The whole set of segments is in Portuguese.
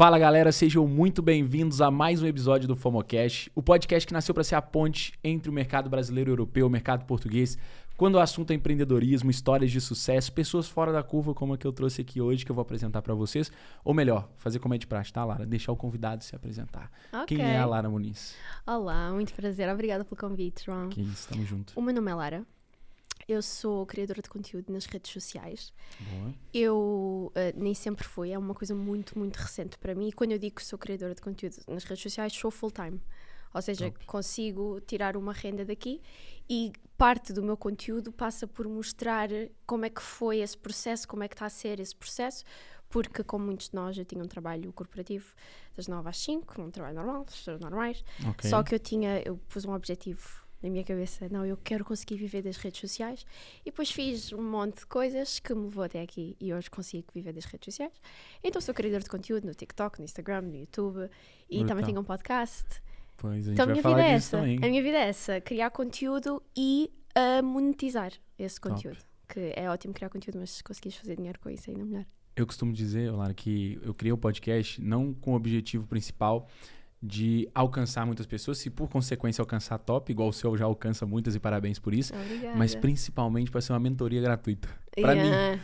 Fala galera, sejam muito bem-vindos a mais um episódio do FOMOcast, o podcast que nasceu para ser a ponte entre o mercado brasileiro e europeu, o mercado português, quando o assunto é empreendedorismo, histórias de sucesso, pessoas fora da curva como a que eu trouxe aqui hoje, que eu vou apresentar para vocês, ou melhor, fazer como é de praxe, tá, Lara? Deixar o convidado se apresentar. Okay. Quem é a Lara Muniz? Olá, muito prazer, obrigada pelo convite, João. Que isso, tamo junto. O meu nome é Lara. Eu sou criadora de conteúdo nas redes sociais. Boa. Eu nem sempre fui, é uma coisa muito, muito recente para mim. E quando eu digo que sou criadora de conteúdo nas redes sociais, sou full-time. Ou seja, consigo tirar uma renda daqui e parte do meu conteúdo passa por mostrar como é que foi esse processo, como é que está a ser esse processo, porque como muitos de nós, eu tinha um trabalho corporativo das 9 às 5, um trabalho normal, das pessoas normais, só que eu pus um objetivo na minha cabeça, não, eu quero conseguir viver das redes sociais, e depois fiz um monte de coisas que me levou até aqui e hoje consigo viver das redes sociais. Então sou criadora de conteúdo no TikTok, no Instagram, no YouTube e também tenho um podcast. Pois, a gente então vai a minha falar vida é disso essa, também. a minha vida é essa, criar conteúdo e monetizar esse conteúdo, que é ótimo criar conteúdo, mas se conseguires fazer dinheiro com isso ainda melhor. Eu costumo dizer, Lara, que eu criei o podcast não com o objetivo principal de alcançar muitas pessoas, se por consequência alcançar top, igual o seu já alcança muitas e parabéns por isso. Obrigada. Mas principalmente para ser uma mentoria gratuita para mim. Yeah.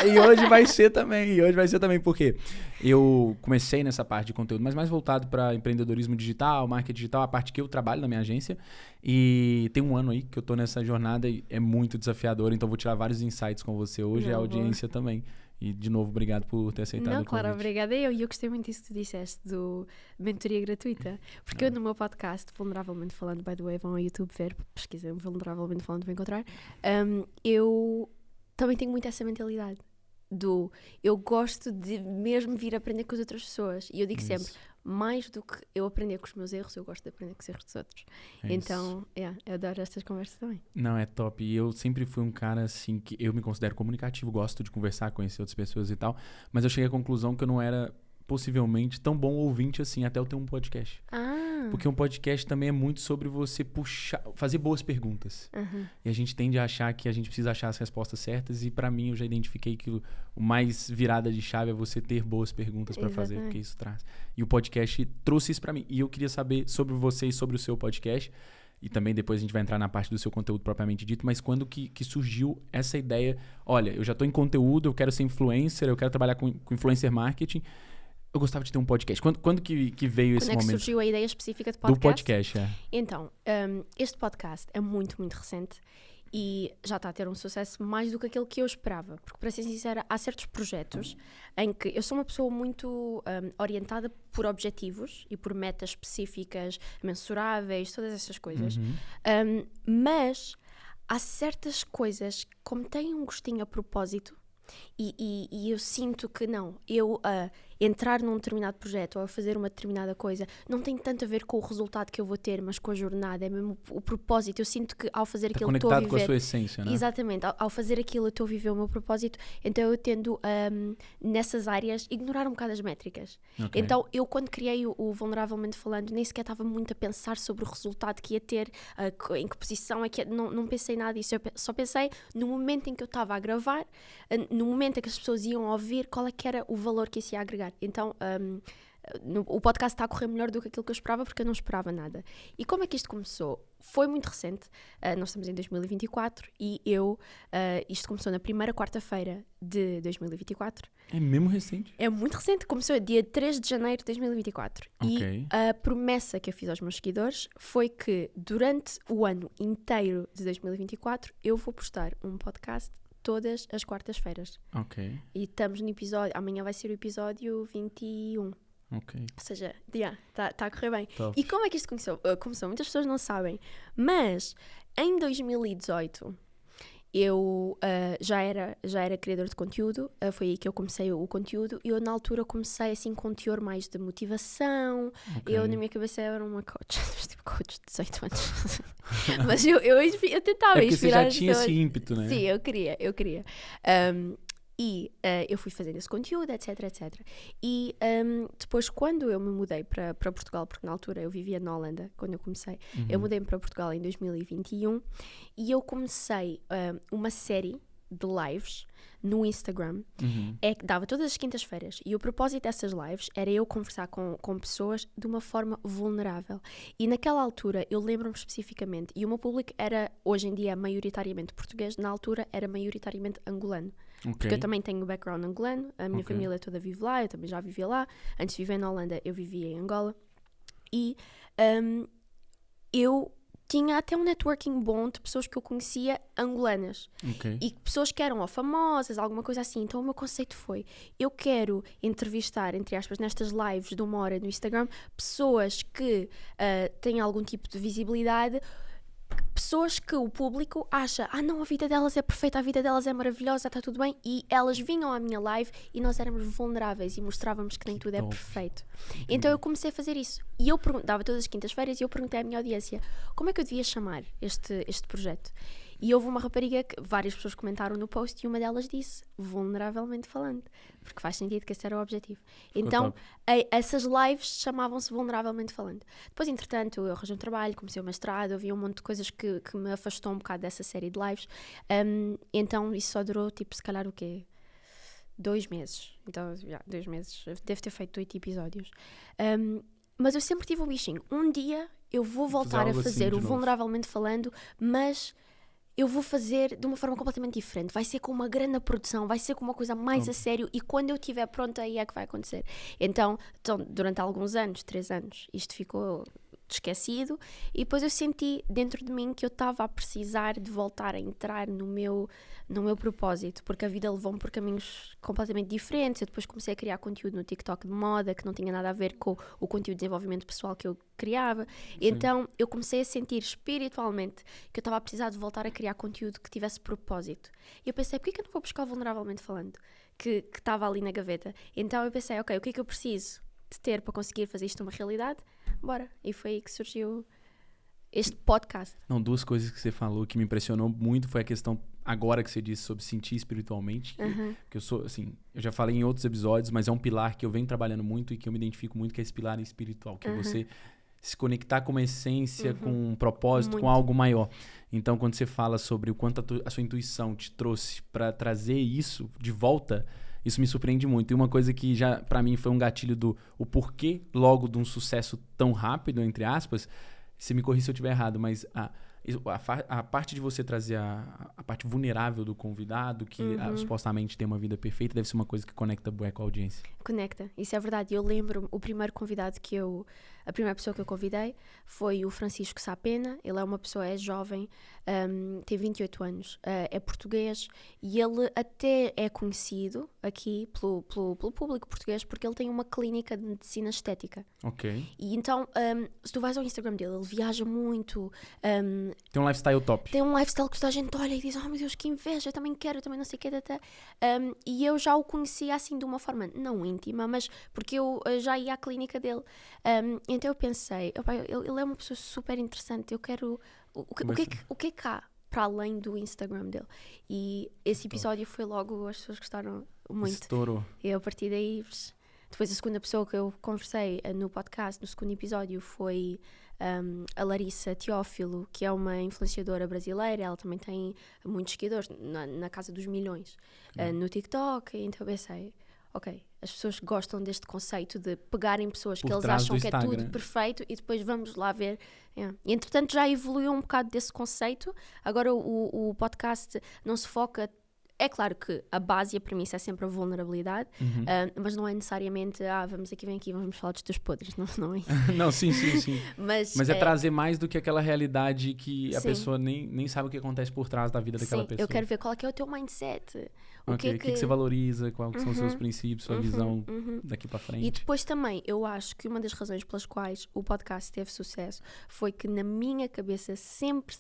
E hoje vai ser também, porque eu comecei nessa parte de conteúdo, mas mais voltado para empreendedorismo digital, marketing digital, a parte que eu trabalho na minha agência, e tem um ano aí que eu tô nessa jornada e é muito desafiador, então vou tirar vários insights com você hoje e a audiência também. E, de novo, obrigado por ter aceitado o convite. Claro, obrigada. E eu gostei muito disso que tu disseste, do mentoria gratuita. Porque eu, no meu podcast, Vulneravelmente Falando, by the way, vão ao YouTube ver, pesquisem Vulneravelmente Falando, vão encontrar, eu também tenho muito essa mentalidade eu gosto de mesmo vir aprender com as outras pessoas. E eu digo sempre, mais do que eu aprender com os meus erros, eu gosto de aprender com os erros dos outros. Então, eu adoro estas conversas também. Não, é top. E eu sempre fui um cara, assim, que eu me considero comunicativo, gosto de conversar, conhecer outras pessoas e tal, mas eu cheguei à conclusão que eu não era, possivelmente, tão bom ouvinte, assim, até eu ter um podcast. Porque um podcast também é muito sobre você fazer boas perguntas. E a gente tende a achar que a gente precisa achar as respostas certas, e pra mim eu já identifiquei que o mais virada de chave é você ter boas perguntas pra fazer, porque isso traz. E o podcast trouxe isso pra mim. E eu queria saber sobre você e sobre o seu podcast, e também depois a gente vai entrar na parte do seu conteúdo propriamente dito, mas quando que surgiu essa ideia, olha, eu já tô em conteúdo, eu quero ser influencer, eu quero trabalhar com influencer marketing, eu gostava de ter um podcast. Quando que veio esse momento? Quando é que surgiu a ideia específica de podcast? Do podcast, Então, este podcast é muito, muito recente e já está a ter um sucesso mais do que aquele que eu esperava. Porque, para ser sincera, há certos projetos em que eu sou uma pessoa muito orientada por objetivos e por metas específicas, mensuráveis, todas essas coisas. Mas há certas coisas, como têm um gostinho a propósito, e eu sinto que entrar num determinado projeto ou a fazer uma determinada coisa não tem tanto a ver com o resultado que eu vou ter, mas com a jornada, é mesmo o propósito. Eu sinto que ao fazer aquilo estou a viver... conectado com a sua essência, né? Exatamente, ao fazer aquilo eu estou a viver o meu propósito, então eu tendo nessas áreas ignorar um bocado as métricas. Então eu, quando criei o Vulneravelmente Falando, nem sequer estava muito a pensar sobre o resultado que ia ter, em que posição é que ia, não pensei nada disso. Eu só pensei no momento em que eu estava a gravar, no momento em que as pessoas iam ouvir, qual é que era o valor que isso ia agregar. Então, o podcast está a correr melhor do que aquilo que eu esperava, porque eu não esperava nada. E como é que isto começou? Foi muito recente, nós estamos em 2024 e isto começou na primeira quarta-feira de 2024. É mesmo recente? É muito recente, começou dia 3 de janeiro de 2024. E a promessa que eu fiz aos meus seguidores foi que durante o ano inteiro de 2024 eu vou postar um podcast todas as quartas-feiras. E estamos no episódio, amanhã vai ser o episódio 21. Ou seja, está a correr bem. Top. E como é que isto começou? Muitas pessoas não sabem, mas em 2018 eu já era criador de conteúdo, foi aí que eu comecei o conteúdo, e eu na altura comecei assim com um teor mais de motivação. Eu na minha cabeça era uma coach, tipo coach de 18 anos. Mas eu tentava inspirar as pessoas. Você já tinha esse ímpeto, né? Sim, eu queria. E eu fui fazendo esse conteúdo, etc. E depois, quando eu me mudei para Portugal, porque na altura eu vivia na Holanda, quando eu comecei, eu mudei-me para Portugal em 2021 e eu comecei uma série de lives no Instagram, é que dava todas as quintas-feiras, e o propósito dessas lives era eu conversar com pessoas de uma forma vulnerável. E naquela altura, eu lembro-me especificamente, e o meu público era, hoje em dia, maioritariamente português, na altura era maioritariamente angolano. Porque eu também tenho background angolano, a minha família toda vive lá, eu também já vivia lá. Antes de viver na Holanda, eu vivia em Angola. E eu tinha até um networking bom de pessoas que eu conhecia angolanas. E pessoas que eram famosas, alguma coisa assim. Então o meu conceito foi, eu quero entrevistar, entre aspas, nestas lives de 1 hora no Instagram, pessoas que têm algum tipo de visibilidade, pessoas que o público acha, não, a vida delas é perfeita, a vida delas é maravilhosa, está tudo bem, e elas vinham à minha live e nós éramos vulneráveis e mostrávamos que nem tudo é perfeito. Então eu comecei a fazer isso, e eu dava todas as quintas-feiras e eu perguntei à minha audiência, como é que eu devia chamar este projeto? E houve uma rapariga que várias pessoas comentaram no post e uma delas disse, vulneravelmente falando, porque faz sentido que esse era o objetivo. Então, essas lives chamavam-se vulneravelmente falando. Depois, entretanto, eu arranjei um trabalho, comecei o mestrado, havia um monte de coisas que me afastou um bocado dessa série de lives. Então, isso só durou, se calhar, 2 meses. Então, 2 meses. Devo ter feito 8 episódios. Mas eu sempre tive um bichinho. Um dia eu vou voltar a fazer assim, o vulneravelmente falando, mas eu vou fazer de uma forma completamente diferente. Vai ser com uma grande produção, vai ser com uma coisa mais a sério, e quando eu estiver pronta aí é que vai acontecer. Então, durante alguns anos, 3 anos, isto ficou esquecido, e depois eu senti dentro de mim que eu estava a precisar de voltar a entrar no meu propósito, porque a vida levou-me por caminhos completamente diferentes. Eu depois comecei a criar conteúdo no TikTok de moda, que não tinha nada a ver com o conteúdo de desenvolvimento pessoal que eu criava. Então eu comecei a sentir espiritualmente que eu estava a precisar de voltar a criar conteúdo que tivesse propósito. E eu pensei, porquê que eu não vou buscar vulneravelmente falando, que estava ali na gaveta? Então eu pensei, ok, o que é que eu preciso de ter para conseguir fazer isto uma realidade? Bora. E foi aí que surgiu este podcast. Não, 2 coisas que você falou que me impressionou muito foi a questão, agora que você disse, sobre sentir espiritualmente. Que eu sou, assim, eu já falei em outros episódios, mas é um pilar que eu venho trabalhando muito e que eu me identifico muito, que é esse pilar espiritual, que é você se conectar com uma essência, com um propósito, com algo maior. Então, quando você fala sobre o quanto a sua intuição te trouxe para trazer isso de volta, isso me surpreende muito. E uma coisa que já, para mim, foi um gatilho do o porquê logo de um sucesso tão rápido, entre aspas, você me corrija se eu estiver errado, mas a parte de você trazer a parte vulnerável do convidado, que supostamente tem uma vida perfeita, deve ser uma coisa que conecta bué com a audiência. Conecta, isso é verdade. Eu lembro, a primeira pessoa que eu convidei foi o Francisco Sapena. Ele é uma pessoa, é jovem, tem 28 anos, é português, e ele até é conhecido aqui pelo público português porque ele tem uma clínica de medicina estética. Ok. E então, se tu vais ao Instagram dele, ele viaja muito. Tem um lifestyle top. Tem um lifestyle que toda a gente olha e diz, meu Deus, que inveja, eu também quero, eu também não sei o que. E eu já o conhecia assim de uma forma não íntima, mas porque eu já ia à clínica dele. Então eu pensei, ele é uma pessoa super interessante, eu quero... O que é que há para além do Instagram dele? E esse episódio foi logo, as pessoas gostaram muito. Estourou. E a partir daí... Depois a segunda pessoa que eu conversei no podcast, no segundo episódio, foi a Larissa Teófilo, que é uma influenciadora brasileira. Ela também tem muitos seguidores, na casa dos milhões, no TikTok. Então eu pensei, ok, as pessoas gostam deste conceito de pegarem pessoas que eles acham que é tudo perfeito e depois vamos lá ver. E entretanto já evoluiu um bocado desse conceito. Agora o podcast não se foca... É claro que a base e a premissa é sempre a vulnerabilidade, mas não é necessariamente, vem aqui, vamos falar dos teus podres, não é isso. Não, sim. Mas é trazer mais do que aquela realidade que a pessoa nem sabe o que acontece por trás da vida daquela pessoa. Eu quero ver qual é o teu mindset. O que você valoriza, quais são os seus princípios, sua visão daqui para frente. E depois também, eu acho que uma das razões pelas quais o podcast teve sucesso foi que na minha cabeça sempre,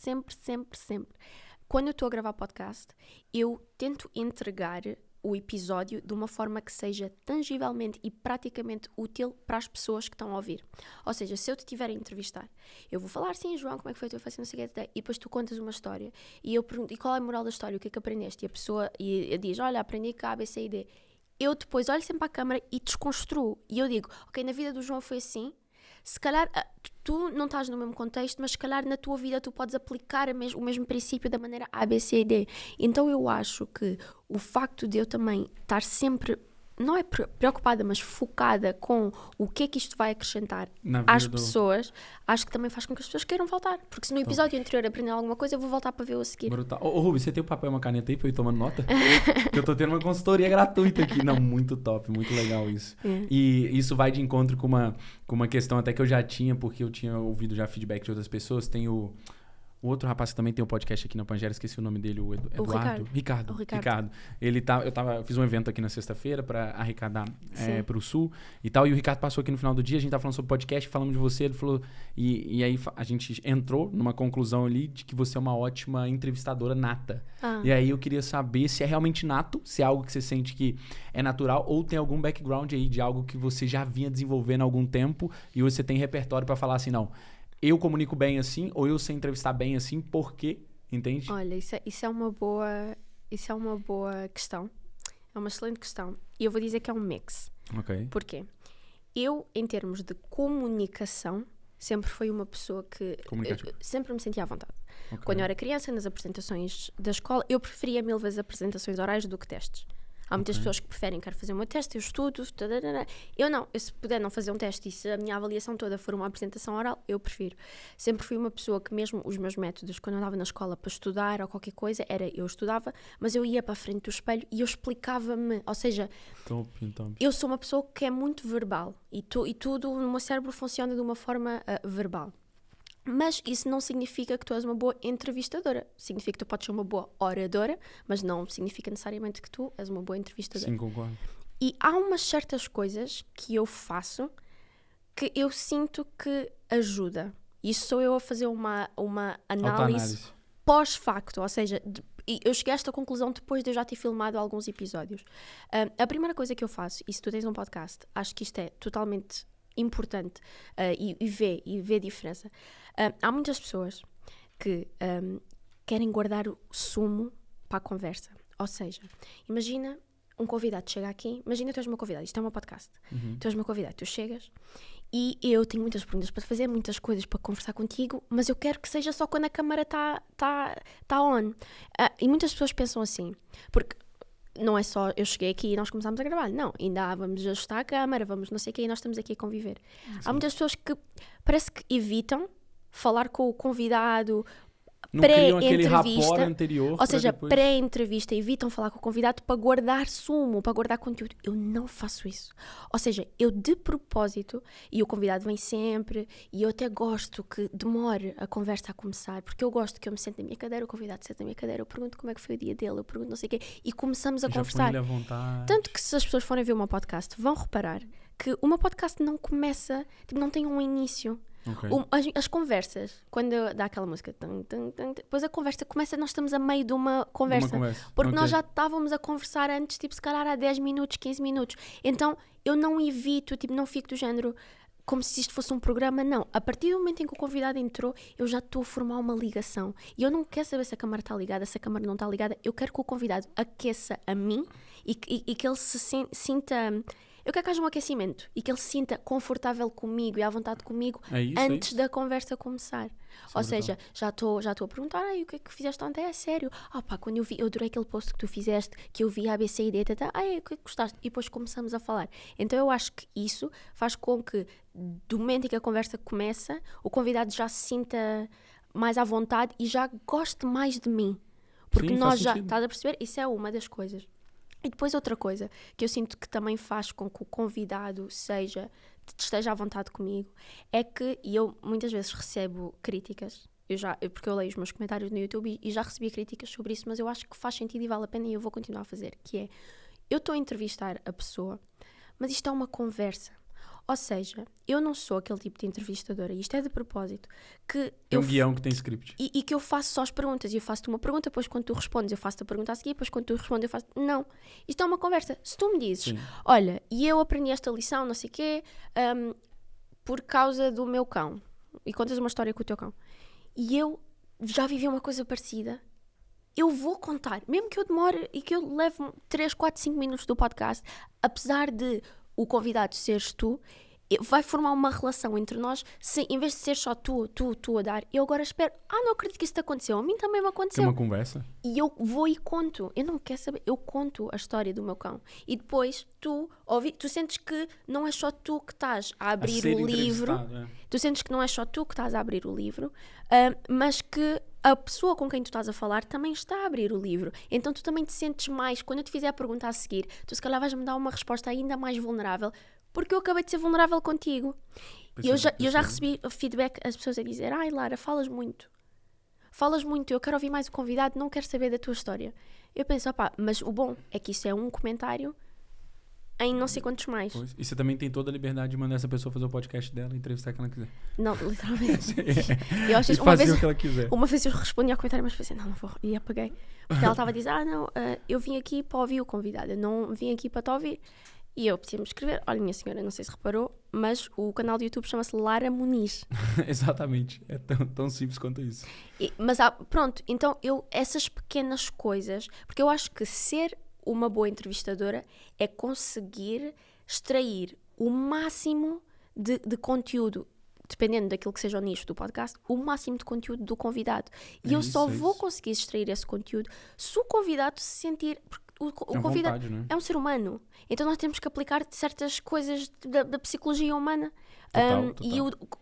quando eu estou a gravar podcast, eu tento entregar o episódio de uma forma que seja tangivelmente e praticamente útil para as pessoas que estão a ouvir. Ou seja, se eu te estiver a entrevistar, eu vou falar, sim, João, como é que foi a tua festa, não sei o que, e depois tu contas uma história, e eu pergunto, e qual é a moral da história, o que é que aprendeste? E a pessoa diz, olha, aprendi que A, B, C e D. Eu depois olho sempre para a câmara e desconstruo, e eu digo, ok, na vida do João foi assim, se calhar tu não estás no mesmo contexto, mas se calhar na tua vida tu podes aplicar o mesmo princípio da maneira A, B, C e D. Então eu acho que o facto de eu também estar sempre, não é preocupada, mas focada com o que é que isto vai acrescentar às pessoas, acho que também faz com que as pessoas queiram voltar. Porque se no episódio anterior aprender alguma coisa, eu vou voltar para ver o a seguir. Brutal. Ô, Ruby, você tem um papel e uma caneta aí para eu ir tomando nota? Porque eu tô tendo uma consultoria gratuita aqui. Não, muito top, muito legal isso. E isso vai de encontro com uma questão até que eu já tinha, porque eu tinha ouvido já feedback de outras pessoas. Tem o outro rapaz que também tem um podcast aqui na Pangera, esqueci o nome dele, o Eduardo. Ricardo. Eu fiz um evento aqui na sexta-feira para arrecadar para o Sul e tal. E o Ricardo passou aqui no final do dia, a gente tá falando sobre podcast, falamos de você, ele falou. E aí a gente entrou numa conclusão ali de que você é uma ótima entrevistadora nata. E aí eu queria saber se é realmente nato, se é algo que você sente que é natural, ou tem algum background aí de algo que você já vinha desenvolvendo há algum tempo e você tem repertório para falar assim, não. Eu comunico bem assim, ou eu sei entrevistar bem assim, por quê? Entende? Olha, isso é uma boa questão. É uma excelente questão. E eu vou dizer que é um mix. Ok. Porquê? Eu, em termos de comunicação, sempre fui uma pessoa que sempre me sentia à vontade. Okay. Quando eu era criança, nas apresentações da escola, eu preferia 1000 vezes apresentações orais do que testes. Há muitas pessoas que preferem, quero fazer um teste, eu estudo, eu não, se puder não fazer um teste e se a minha avaliação toda for uma apresentação oral, eu prefiro. Sempre fui uma pessoa que mesmo os meus métodos, quando eu andava na escola para estudar ou qualquer coisa, eu estudava, mas eu ia para a frente do espelho e eu explicava-me, ou seja, eu sou uma pessoa que é muito verbal e tudo no meu cérebro funciona de uma forma verbal. Mas isso não significa que tu és uma boa entrevistadora. Significa que tu podes ser uma boa oradora, mas não significa necessariamente que tu és uma boa entrevistadora. Sim, concordo. E há umas certas coisas que eu faço que eu sinto que ajuda. Isso sou eu a fazer uma análise pós-facto. Ou seja, eu cheguei a esta conclusão depois de eu já ter filmado alguns episódios. A primeira coisa que eu faço, e se tu tens um podcast, acho que isto é totalmente importante e vê a diferença. Há muitas pessoas que querem guardar o sumo para a conversa. Ou seja, imagina um convidado chega aqui, imagina que tu és meu convidado, isto é um podcast. Tu és meu convidado, tu chegas e eu tenho muitas perguntas para fazer, muitas coisas para conversar contigo, mas eu quero que seja só quando a câmara está on. E muitas pessoas pensam assim, porque não é só eu cheguei aqui e nós começámos a gravar, não, ainda vamos ajustar a câmara, vamos não sei o que, e nós estamos aqui a conviver. Sim. Há muitas pessoas que parece que evitam falar com o convidado pré-entrevista, anterior, ou seja, depois... pré-entrevista, evitam falar com o convidado para guardar sumo, para guardar conteúdo. Eu não faço isso. Ou seja, eu de propósito, e o convidado vem sempre, e eu até gosto que demore a conversa a começar, porque eu gosto que eu me sente na minha cadeira, o convidado senta na minha cadeira, eu pergunto como é que foi o dia dele, eu pergunto não sei o quê, e começamos a conversar. Tanto que se as pessoas forem ver o meu podcast, vão reparar que o meu podcast não começa, tipo, não tem um início. Okay. As conversas, quando dá aquela música, depois a conversa começa, nós estamos a meio de uma conversa. Porque nós já estávamos a conversar antes, tipo, se calhar há 10 minutos, 15 minutos. Então eu não evito, tipo, não fico do género como se isto fosse um programa, não. A partir do momento em que o convidado entrou, eu já estou a formar uma ligação. E eu não quero saber se a câmara está ligada, se a câmara não está ligada. Eu quero que o convidado aqueça a mim e que ele se sinta... Eu quero que haja um aquecimento e que ele se sinta confortável comigo e à vontade comigo antes da conversa começar. Ou seja, já estou a perguntar, o que é que fizeste ontem? É sério? Quando eu adorei aquele post que tu fizeste, que eu vi a ABC e D, o que é que gostaste? E depois começamos a falar. Então eu acho que isso faz com que, do momento em que a conversa começa, o convidado já se sinta mais à vontade e já goste mais de mim. Porque nós já, estás a perceber? Isso é uma das coisas. E depois outra coisa que eu sinto que também faz com que o convidado esteja à vontade comigo é que, e eu muitas vezes recebo críticas, porque eu leio os meus comentários no YouTube e já recebi críticas sobre isso, mas eu acho que faz sentido e vale a pena e eu vou continuar a fazer, que é, eu estou a entrevistar a pessoa, mas isto é uma conversa. Ou seja, eu não sou aquele tipo de entrevistadora, e isto é de propósito, que é um guião que tem script. E que eu faço só as perguntas, e eu faço-te uma pergunta, depois quando tu respondes eu faço-te a pergunta a seguir, depois quando tu respondes eu faço... Não, isto é uma conversa. Se tu me dizes, olha, e eu aprendi esta lição, não sei o quê, por causa do meu cão, e contas uma história com o teu cão, e eu já vivi uma coisa parecida, eu vou contar, mesmo que eu demore e que eu leve 3, 4, 5 minutos do podcast, apesar de o convidado seres tu, vai formar uma relação entre nós, se em vez de ser só tu a dar, eu agora espero, não acredito que isso te aconteceu, a mim também me aconteceu. Tem uma conversa. E eu vou e conto, eu não quero saber, eu conto a história do meu cão. E depois tu sentes que não é só tu que estás a abrir o livro, tu sentes que não é só tu que estás a abrir o livro, mas que a pessoa com quem tu estás a falar também está a abrir o livro. Então tu também te sentes mais, quando eu te fizer a pergunta a seguir, tu se calhar vais-me dar uma resposta ainda mais vulnerável, porque eu acabei de ser vulnerável contigo. E eu já recebi feedback, as pessoas a dizer, Lara, falas muito, eu quero ouvir mais o convidado, não quero saber da tua história. Eu penso, mas o bom é que isso é um comentário em não sei quantos mais. Pois. E você também tem toda a liberdade de mandar essa pessoa fazer o podcast dela e entrevistar quem ela quiser. Não, literalmente. Eu acho e fazer o que ela quiser. Uma vez eu respondi ao comentário, mas pensei, não vou. E apaguei. Porque ela estava a dizer, eu vim aqui para ouvir o convidado, eu não vim aqui para te ouvir. E eu pedi-me escrever, olha, minha senhora, não sei se reparou, mas o canal do YouTube chama-se Lara Muniz. Exatamente, é tão simples quanto isso. Mas pronto, então essas pequenas coisas, porque eu acho que ser uma boa entrevistadora é conseguir extrair o máximo de conteúdo, dependendo daquilo que seja o nicho do podcast, o máximo de conteúdo do convidado. E eu só vou conseguir extrair esse conteúdo se o convidado se sentir... O convidado vontade, né? É um ser humano, então nós temos que aplicar certas coisas da psicologia humana. Total. E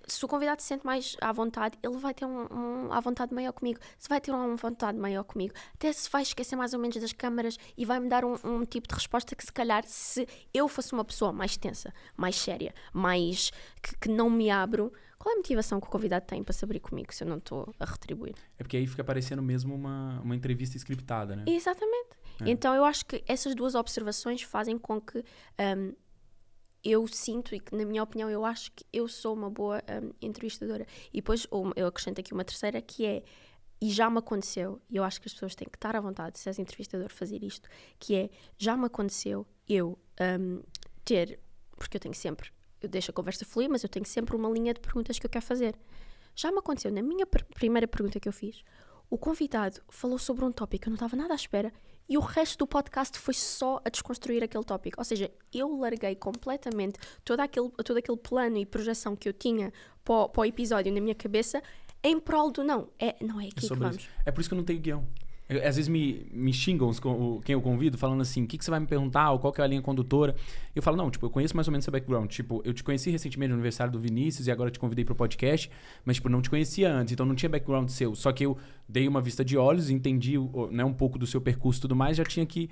se o convidado se sente mais à vontade, ele vai ter à vontade maior comigo. Se vai ter uma vontade maior comigo, até se vai esquecer mais ou menos das câmaras e vai-me dar um tipo de resposta que, se calhar, se eu fosse uma pessoa mais tensa, mais séria, mais que não me abro, qual é a motivação que o convidado tem para se abrir comigo se eu não estou a retribuir? É porque aí fica parecendo mesmo uma entrevista scriptada, né? Exatamente. Então eu acho que essas duas observações fazem com que eu sinto, e que na minha opinião eu acho que eu sou uma boa entrevistadora. E depois eu acrescento aqui uma terceira, que é, e já me aconteceu, e eu acho que as pessoas têm que estar à vontade, se és entrevistador, fazer isto, que é, já me aconteceu eu porque eu deixo a conversa fluir, mas eu tenho sempre uma linha de perguntas que eu quero fazer. Já me aconteceu, na minha primeira pergunta que eu fiz, o convidado falou sobre um tópico que eu não estava nada à espera, e o resto do podcast foi só a desconstruir aquele tópico. Ou seja, eu larguei completamente todo aquele plano e projeção que eu tinha para o episódio na minha cabeça em prol do não é aqui que vamos. É por isso que eu não tenho guião. Às vezes me xingam quem eu convido, falando assim, o que você vai me perguntar, ou qual que é a linha condutora. Eu falo, não, eu conheço mais ou menos seu background. Eu te conheci recentemente no aniversário do Vinícius e agora te convidei pro podcast, mas, não te conhecia antes, então não tinha background seu. Só que eu dei uma vista de olhos, entendi um pouco do seu percurso e tudo mais, já tinha que...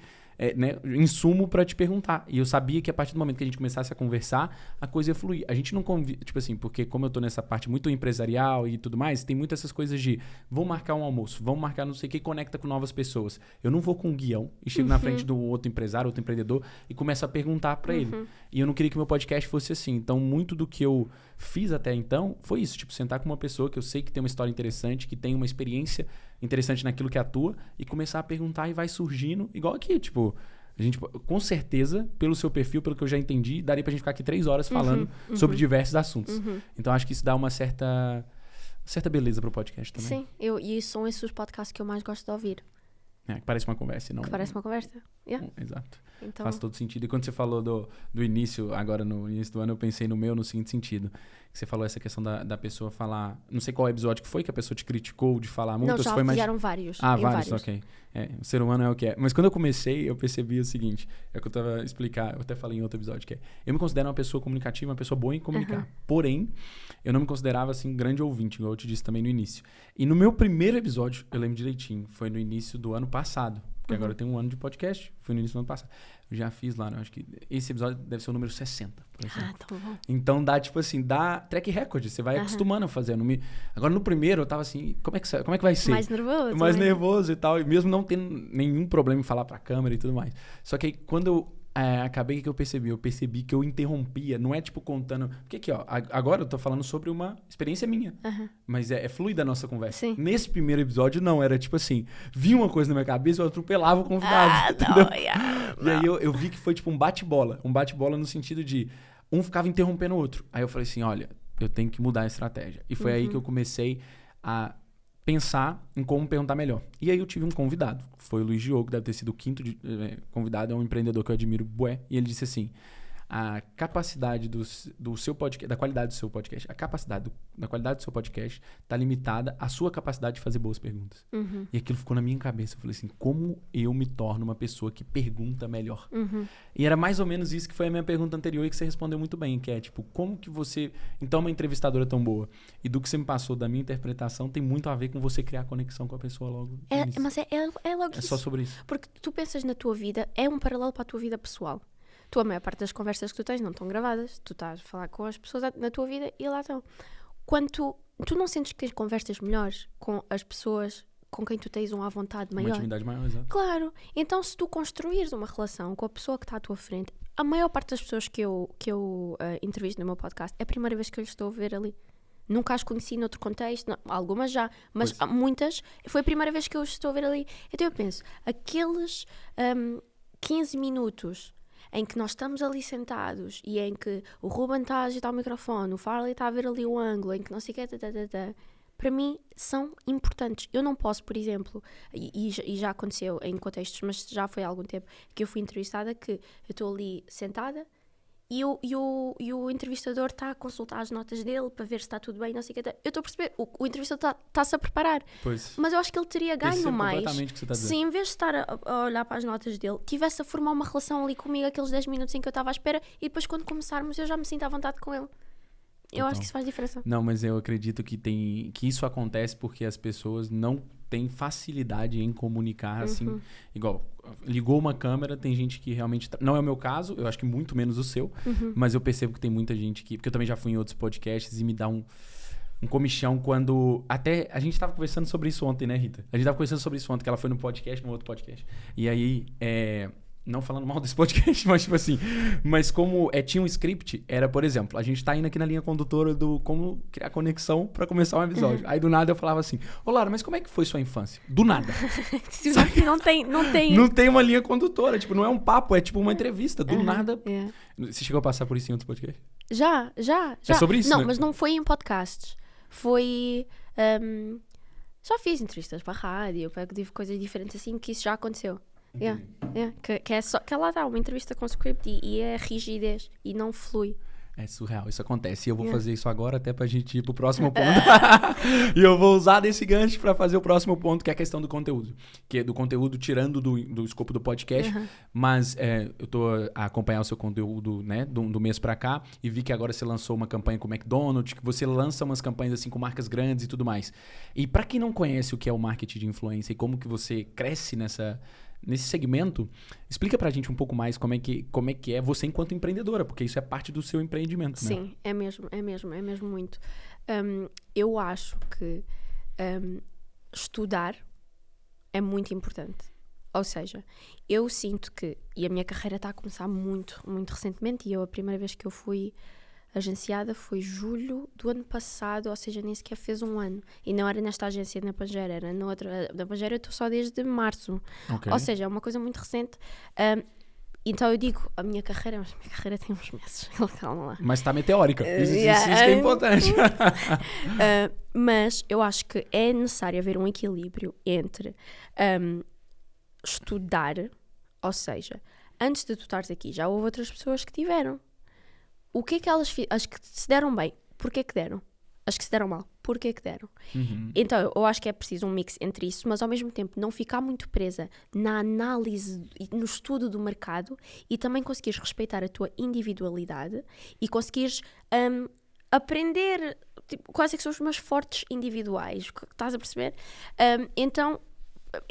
insumo pra te perguntar. E eu sabia que a partir do momento que a gente começasse a conversar, a coisa ia fluir. A gente não convida, porque como eu tô nessa parte muito empresarial e tudo mais, tem muitas essas coisas de vamos marcar um almoço, vamos marcar não sei o que, conecta com novas pessoas. Eu não vou com um guião e chego na frente do outro empresário, outro empreendedor e começo a perguntar pra ele. E eu não queria que meu podcast fosse assim. Então, muito do que eu fiz até então foi isso, sentar com uma pessoa que eu sei que tem uma história interessante, que tem uma experiência interessante naquilo que atua e começar a perguntar e vai surgindo, igual aqui, a gente, com certeza, pelo seu perfil, pelo que eu já entendi, daria pra gente ficar aqui 3 horas falando sobre diversos assuntos. Então, acho que isso dá uma certa beleza pro podcast também. Sim, e são esses os podcasts que eu mais gosto de ouvir. Que parece uma conversa, não... Que parece uma conversa, Exato. Então... Faz todo sentido. E quando você falou do início, agora no início do ano, eu pensei no seguinte sentido. Você falou essa questão da pessoa falar... Não sei qual episódio que foi que a pessoa te criticou de falar muito. Não, já foi fizeram vários. Vários, ok. O ser humano é o que é. Mas quando eu comecei, eu percebi o seguinte. É o que eu tava explicando. Eu até falei em outro episódio, que é... Eu me considero uma pessoa comunicativa, uma pessoa boa em comunicar. Porém, eu não me considerava, assim, grande ouvinte, igual eu te disse também no início. E no meu primeiro episódio, eu lembro direitinho, foi no início do ano passado. Porque agora eu tenho um ano de podcast. Foi no início do ano passado. Eu já fiz lá, né? Acho que esse episódio deve ser o número 60, por exemplo. Tá bom. Então dá, dá track record. Você vai acostumando a fazer. Agora no primeiro eu tava assim, como é que vai ser? Mais nervoso. Mais nervoso e tal. E mesmo não tendo nenhum problema em falar pra câmera e tudo mais. Só que aí, quando eu acabei, que eu percebi? Eu percebi que eu interrompia. Não é contando... Porque aqui, ó, agora eu tô falando sobre uma experiência minha. Mas é fluida a nossa conversa. Sim. Nesse primeiro episódio, não. Era vinha uma coisa na minha cabeça, eu atropelava o convidado. E aí eu vi que foi um bate-bola. Um bate-bola no sentido de... Um ficava interrompendo o outro. Aí eu falei assim, olha, eu tenho que mudar a estratégia. E foi aí que eu comecei a pensar em como perguntar melhor. E aí eu tive um convidado, foi o Luiz Diogo, deve ter sido o 5º convidado, é um empreendedor que eu admiro, bué, e ele disse assim, a capacidade do seu podcast, da qualidade do seu podcast, a capacidade da qualidade do seu podcast tá limitada à sua capacidade de fazer boas perguntas. E aquilo ficou na minha cabeça. Eu falei assim, como eu me torno uma pessoa que pergunta melhor? E era mais ou menos isso que foi a minha pergunta anterior e que você respondeu muito bem, que é tipo, como que você... Então, uma entrevistadora tão boa. E do que você me passou da minha interpretação tem muito a ver com você criar conexão com a pessoa logo. Mas é logo isso. É só sobre isso. Porque tu pensas na tua vida, é um paralelo para a tua vida pessoal. A maior parte das conversas que tu tens não estão gravadas. Tu estás a falar com as pessoas na tua vida e lá estão. Quando tu não sentes que tens conversas melhores com as pessoas com quem tu tens uma vontade maior? Uma intimidade maior, exato. Claro. Então, se tu construires uma relação com a pessoa que está à tua frente, a maior parte das pessoas que eu entrevisto no meu podcast é a primeira vez que eu lhes estou a ver ali. Nunca as conheci noutro contexto, não, algumas já, mas muitas, foi a primeira vez que eu os estou a ver ali. Então eu penso, aqueles 15 minutos em que nós estamos ali sentados e em que o Ruben está a agitar o microfone, o Farley está a ver ali o ângulo, em que não sei o que, para mim são importantes. Eu não posso, por exemplo, e já aconteceu em contextos, mas já foi há algum tempo que eu fui entrevistada, que eu estou ali sentada e o entrevistador está a consultar as notas dele para ver se está tudo bem, não sei o que. Eu estou a perceber, o entrevistador está-se a preparar. Pois. Mas eu acho que ele teria ganho mais que você se, em vez de estar a olhar para as notas dele, tivesse a formar uma relação ali comigo aqueles 10 minutos em que eu estava à espera e depois quando começarmos eu já me sinto à vontade com ele. Eu acho que isso faz diferença. Não, mas eu acredito que isso acontece porque as pessoas não têm facilidade em comunicar, assim, igual, ligou uma câmera, tem gente que realmente... Não é o meu caso, eu acho que muito menos o seu, mas eu percebo que tem muita gente que... Porque eu também já fui em outros podcasts e me dá um comichão quando... Até a gente estava conversando sobre isso ontem, né, Rita? A gente estava conversando sobre isso ontem, que ela foi no outro podcast. E aí, não falando mal desse podcast, mas tipo assim... Mas como tinha um script, era, por exemplo, a gente tá indo aqui na linha condutora do como criar conexão pra começar um episódio. Aí do nada eu falava assim, ô Lara, mas como é que foi sua infância? Do nada. Não tem. Não tem uma linha condutora, tipo, não é um papo, é tipo uma entrevista. Do nada. Você chegou a passar por isso em outros podcasts? Já. É sobre isso, não, né? Mas não foi em podcasts. Foi... já fiz entrevistas para a rádio, tive coisas diferentes assim, que isso já aconteceu. Que é só que lá está uma entrevista com script e é rigidez e não flui. É surreal, isso acontece. E eu vou fazer isso agora até pra gente ir pro próximo ponto. E eu vou usar desse gancho pra fazer o próximo ponto, que é a questão do conteúdo. Que é do conteúdo tirando do escopo do podcast. Mas eu tô a acompanhar o seu conteúdo, né, do mês pra cá. E vi que agora você lançou uma campanha com o McDonald's, que você lança umas campanhas assim com marcas grandes e tudo mais. E pra quem não conhece o que é o marketing de influência e como que você cresce nesse segmento, explica pra gente um pouco mais como é que é você enquanto empreendedora, porque isso é parte do seu empreendimento, né? Sim, é mesmo muito. Eu acho que estudar é muito importante. Ou seja, eu sinto que, e a minha carreira está a começar muito, muito recentemente, e a primeira vez que eu fui agenciada foi julho do ano passado, ou seja, nem sequer fez um ano. E não era nesta agência na Pangera, era na outra. Na Pangera eu estou só desde março. Okay. Ou seja, é uma coisa muito recente. Então eu digo, a minha carreira tem uns meses. Calma lá. Mas está meteórica. Isso que é importante. Mas eu acho que é necessário haver um equilíbrio entre estudar, ou seja, antes de tu estares aqui, já houve outras pessoas que tiveram. O que é que elas as que se deram bem, porquê que deram? As que se deram mal, porquê que deram? Então eu acho que é preciso um mix entre isso, mas ao mesmo tempo não ficar muito presa na análise e no estudo do mercado e também conseguires respeitar a tua individualidade e conseguires aprender quais é que são os meus fortes individuais, estás a perceber? Então,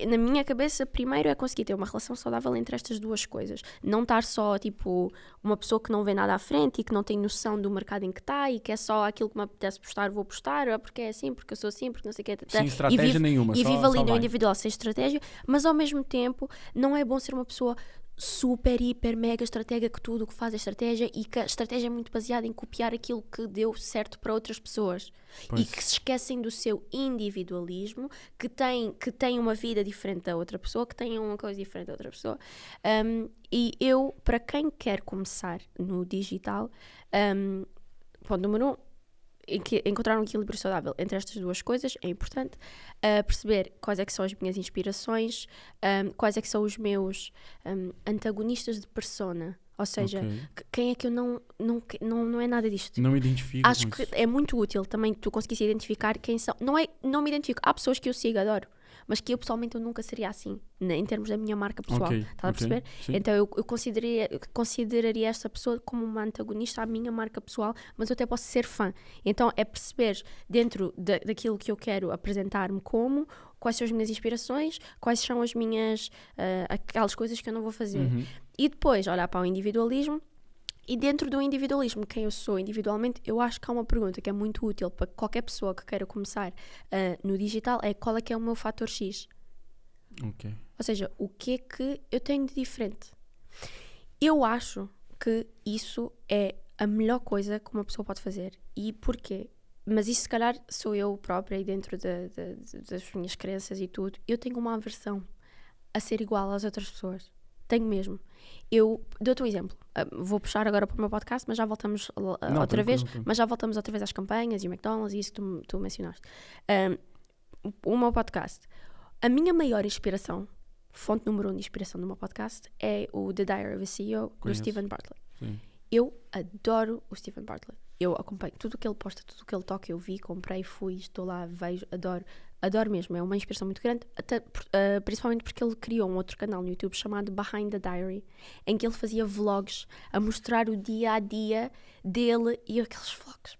na minha cabeça, primeiro é conseguir ter uma relação saudável entre estas duas coisas. Não estar só, tipo, uma pessoa que não vê nada à frente e que não tem noção do mercado em que está e que é só aquilo que me apetece postar, vou postar, porque é assim, porque eu sou assim, porque não sei o que. Sem estratégia nenhuma. E vive ali no individual sem estratégia, mas ao mesmo tempo não é bom ser uma pessoa super, hiper, mega estratega que tudo o que faz é estratégia e que a estratégia é muito baseada em copiar aquilo que deu certo para outras pessoas. Pois. E que se esquecem do seu individualismo, que tem uma vida diferente da outra pessoa, que tem uma coisa diferente da outra pessoa. E eu, para quem quer começar no digital, ponto número 1, encontrar um equilíbrio saudável entre estas duas coisas é importante. Perceber quais é que são as minhas inspirações, quais é que são os meus antagonistas de persona. Ou seja, quem é que eu não é nada disto. Não me identifico. Acho que é muito útil também tu conseguires identificar quem são. Não me identifico. Há pessoas que eu sigo, adoro. Mas que eu pessoalmente eu nunca seria assim, em termos da minha marca pessoal. Estás a perceber? Sim. Então eu consideraria esta pessoa como uma antagonista à minha marca pessoal, mas eu até posso ser fã. Então é perceber dentro daquilo que eu quero apresentar-me como, quais são as minhas inspirações, quais são as minhas aquelas coisas que eu não vou fazer. E depois olhar para o individualismo. E dentro do individualismo, quem eu sou individualmente, eu acho que há uma pergunta que é muito útil para qualquer pessoa que queira começar no digital, é qual é que é o meu fator X? Ou seja, o que é que eu tenho de diferente? Eu acho que isso é a melhor coisa que uma pessoa pode fazer. E porquê? Mas isso se calhar sou eu própria e dentro das minhas crenças e tudo. Eu tenho uma aversão a ser igual às outras pessoas. Tenho mesmo. Eu dou-te um exemplo. Vou puxar agora para o meu podcast, mas já voltamos outra vez. Mas já voltamos outra vez às campanhas e o McDonald's e isso que tu mencionaste. O meu podcast. A minha maior inspiração, fonte número 1 de inspiração do meu podcast, é o The Diary of a CEO do Steven Bartlett. Sim. Eu adoro o Steven Bartlett. Eu acompanho tudo o que ele posta, tudo o que ele toca. Eu vi, comprei, fui, estou lá, vejo, adoro. Adoro mesmo, é uma inspiração muito grande, até, principalmente porque ele criou um outro canal no YouTube chamado Behind the Diary, em que ele fazia vlogs a mostrar o dia-a-dia dele e aqueles vlogs.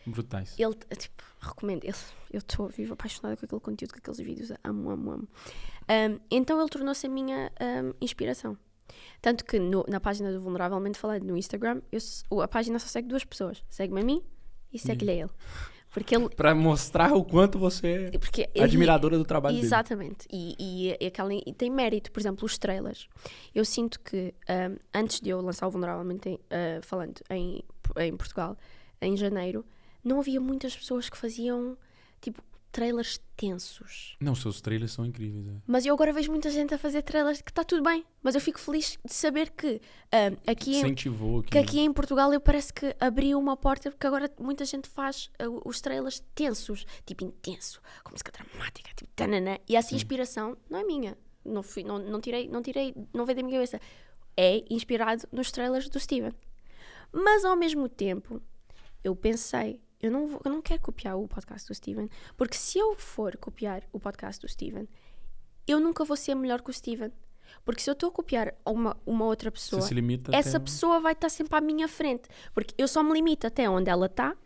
Brutais. Ele, tipo, recomendo. Eu estou vivo apaixonada com aquele conteúdo, com aqueles vídeos. Amo. Então ele tornou-se a minha inspiração. Tanto que na página do Vulneravelmente Falando no Instagram, a página só segue 2 pessoas. Segue-me a mim e segue-lhe a ele. Porque ele... Para mostrar o quanto você é admiradora do trabalho dele. Exatamente. E tem mérito. Por exemplo, os trailers. Eu sinto que antes de eu lançar o Vulneravelmente Falando em Portugal, em janeiro, não havia muitas pessoas que faziam tipo trailers tensos. Não, os seus trailers são incríveis. Mas eu agora vejo muita gente a fazer trailers que está tudo bem. Mas eu fico feliz de saber que aqui em Portugal eu parece que abri uma porta, porque agora muita gente faz os trailers tensos, tipo intenso, com música dramática, tipo tanana. E essa inspiração não é minha. Não veio da minha cabeça. É inspirado nos trailers do Steven. Mas ao mesmo tempo, eu pensei, eu não quero copiar o podcast do Steven, porque se eu for copiar o podcast do Steven, eu nunca vou ser melhor que o Steven. Porque se eu estou a copiar uma outra pessoa, essa pessoa vai estar sempre à minha frente. Porque eu só me limito até onde ela está,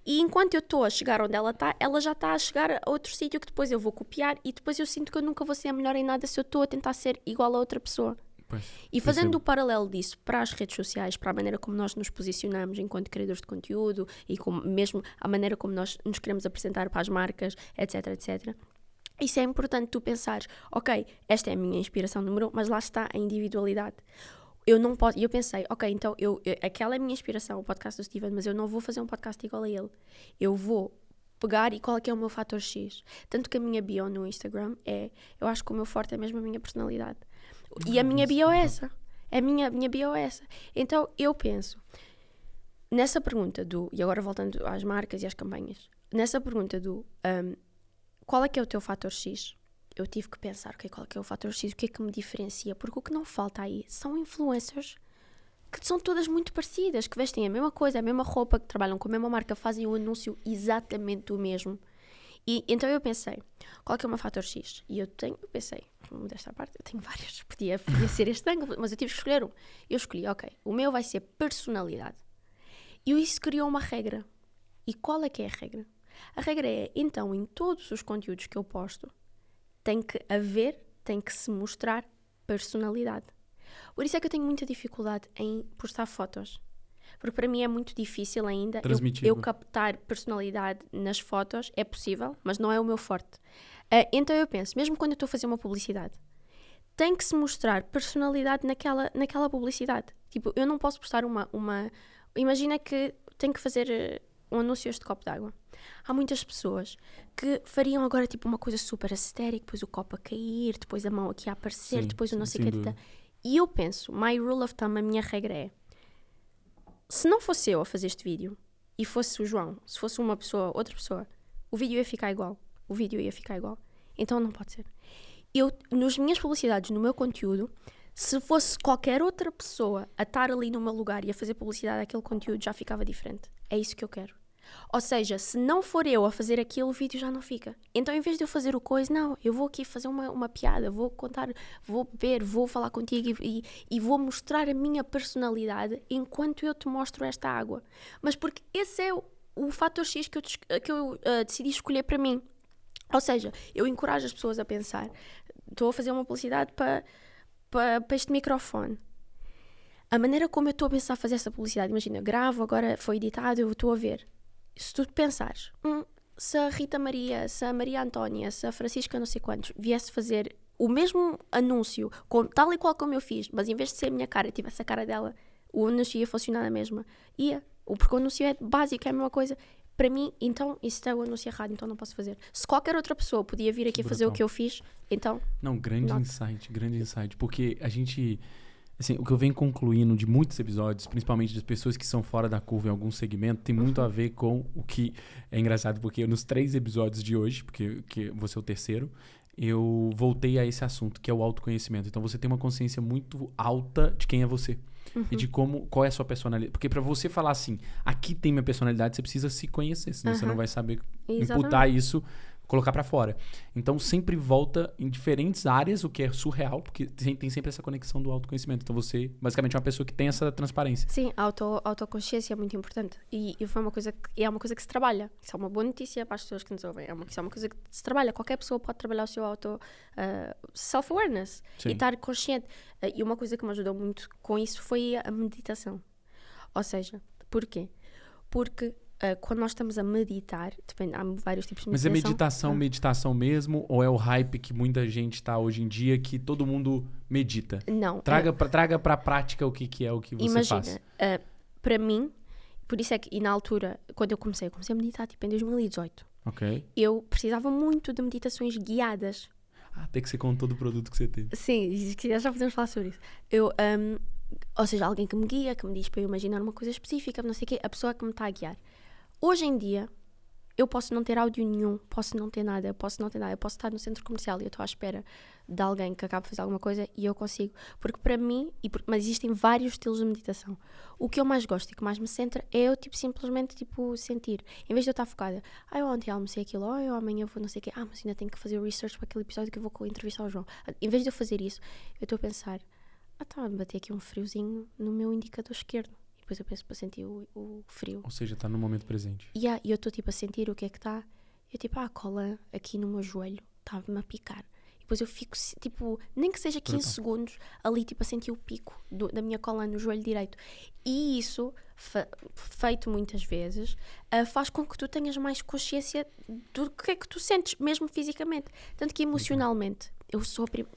e enquanto eu estou a chegar onde ela está, ela já está a chegar a outro sítio que depois eu vou copiar, e depois eu sinto que eu nunca vou ser melhor em nada se eu estou a tentar ser igual a outra pessoa. E fazendo o paralelo disso para as redes sociais, para a maneira como nós nos posicionamos enquanto criadores de conteúdo e mesmo a maneira como nós nos queremos apresentar para as marcas, etc. Isso é importante tu pensares, ok, esta é a minha inspiração número 1, mas lá está a individualidade. Eu não posso, e eu pensei, ok, então aquela é a minha inspiração, o podcast do Steven, mas eu não vou fazer um podcast igual a ele. Eu vou pegar e qual é que é o meu fator X. Tanto que a minha bio no Instagram eu acho que o meu forte é mesmo a minha personalidade. E a minha bio é essa. A minha bio é essa. Então eu penso, nessa pergunta e agora voltando às marcas e às campanhas, nessa pergunta qual é que é o teu fator X? Eu tive que pensar, qual é que é o fator X, o que é que me diferencia? Porque o que não falta aí são influencers que são todas muito parecidas, que vestem a mesma coisa, a mesma roupa, que trabalham com a mesma marca, fazem o anúncio exatamente o mesmo. E então eu pensei, qual é que é o meu fator X? E eu pensei, desta parte, eu tenho vários, podia ser este ângulo, mas eu tive que escolher um. Eu escolhi, ok, o meu vai ser personalidade. E isso criou uma regra. E qual é que é a regra? A regra é, então, em todos os conteúdos que eu posto, tem que se mostrar personalidade. Por isso é que eu tenho muita dificuldade em postar fotos. Porque para mim é muito difícil ainda eu captar personalidade nas fotos. É possível, mas não é o meu forte. Então eu penso, mesmo quando eu estou a fazer uma publicidade, tem que se mostrar personalidade naquela publicidade. Tipo, eu não posso postar imagina que tenho que fazer um anúncio de copo d'água. Há muitas pessoas que fariam agora tipo uma coisa super aesthetic, depois o copo a cair, depois a mão aqui a aparecer, depois o não sei o que. E eu penso, my rule of thumb, a minha regra é, se não fosse eu a fazer este vídeo e fosse o João, se fosse outra pessoa, o vídeo ia ficar igual. Então não pode ser. Nas minhas publicidades, no meu conteúdo, Se fosse qualquer outra pessoa a estar ali no meu lugar e a fazer publicidade daquele conteúdo, já ficava diferente. É isso que eu quero. Ou seja, se não for eu a fazer aquilo, o vídeo já não fica. Então, em vez de eu fazer o coisa, não, eu vou aqui fazer uma piada, vou contar, vou beber, vou falar contigo e vou mostrar a minha personalidade enquanto eu te mostro esta água. Mas porque esse é o fator X que eu decidi escolher para mim. Ou seja, eu encorajo as pessoas a pensar, estou a fazer uma publicidade para este microfone. A maneira como eu estou a pensar fazer essa publicidade, imagina, gravo, agora foi editado, eu estou a ver. Se tu pensares, se a Rita Maria, se a Maria Antónia, se a Francisca não sei quantos viesse fazer o mesmo anúncio, tal e qual como eu fiz, mas em vez de ser a minha cara, tivesse a cara dela, o anúncio ia funcionar na mesma. Porque o anúncio é básico, é a mesma coisa. Para mim, então, isso é o anúncio errado, então não posso fazer. Se qualquer outra pessoa podia vir aqui fazer o que eu fiz, então... Não, grande insight. Porque a gente... Assim, o que eu venho concluindo de muitos episódios, principalmente das pessoas que são fora da curva em algum segmento, tem muito a ver com o que é engraçado, porque nos 3 episódios de hoje, porque você é o terceiro, eu voltei a esse assunto, que é o autoconhecimento. Então, você tem uma consciência muito alta de quem é você. E de qual é a sua personalidade. Porque pra você falar assim, aqui tem minha personalidade, você precisa se conhecer, senão você não vai saber imputar isso, colocar pra fora. Então, sempre volta em diferentes áreas, o que é surreal, porque tem sempre essa conexão do autoconhecimento. Então, você, basicamente, é uma pessoa que tem essa transparência. Sim, a autoconsciência é muito importante. E foi uma coisa é uma coisa que se trabalha. Isso é uma boa notícia para as pessoas que nos ouvem. Isso é uma coisa que se trabalha. Qualquer pessoa pode trabalhar o seu self-awareness. Sim. E estar consciente. E uma coisa que me ajudou muito com isso foi a meditação. Ou seja, porquê? Porque... quando nós estamos a meditar, depende, há vários tipos de meditação. Mas é meditação mesmo? Ou é o hype que muita gente está hoje em dia, que todo mundo medita? Não. Traga pra prática o que é o que você faz. Imagina, para mim, por isso é que, e na altura, quando eu comecei a meditar, tipo em 2018, eu precisava muito de meditações guiadas. Até que você contou do produto que você teve. Sim, já podemos falar sobre isso. Ou seja, alguém que me guia, que me diz para eu imaginar uma coisa específica, não sei o quê, a pessoa que me está a guiar. Hoje em dia, eu posso não ter áudio nenhum, posso não ter nada, eu posso estar no centro comercial e eu estou à espera de alguém que acabe de fazer alguma coisa e eu consigo. Porque para mim, mas existem vários estilos de meditação. O que eu mais gosto e que mais me centra é eu simplesmente sentir. Em vez de eu estar focada, eu ontem almocei aquilo, eu amanhã vou não sei o quê, mas ainda tenho que fazer research para aquele episódio que eu vou entrevistar o João. Em vez de eu fazer isso, eu estou a pensar, a bater aqui um friozinho no meu indicador esquerdo. Depois eu penso para sentir o frio. Ou seja, está no momento presente. E eu estou a sentir o que é que está. Eu a cola aqui no meu joelho estava-me a picar. E depois eu fico, nem que seja 15 segundos ali, a sentir o pico da minha cola no joelho direito. E isso, feito muitas vezes, faz com que tu tenhas mais consciência do que é que tu sentes, mesmo fisicamente. Tanto que emocionalmente,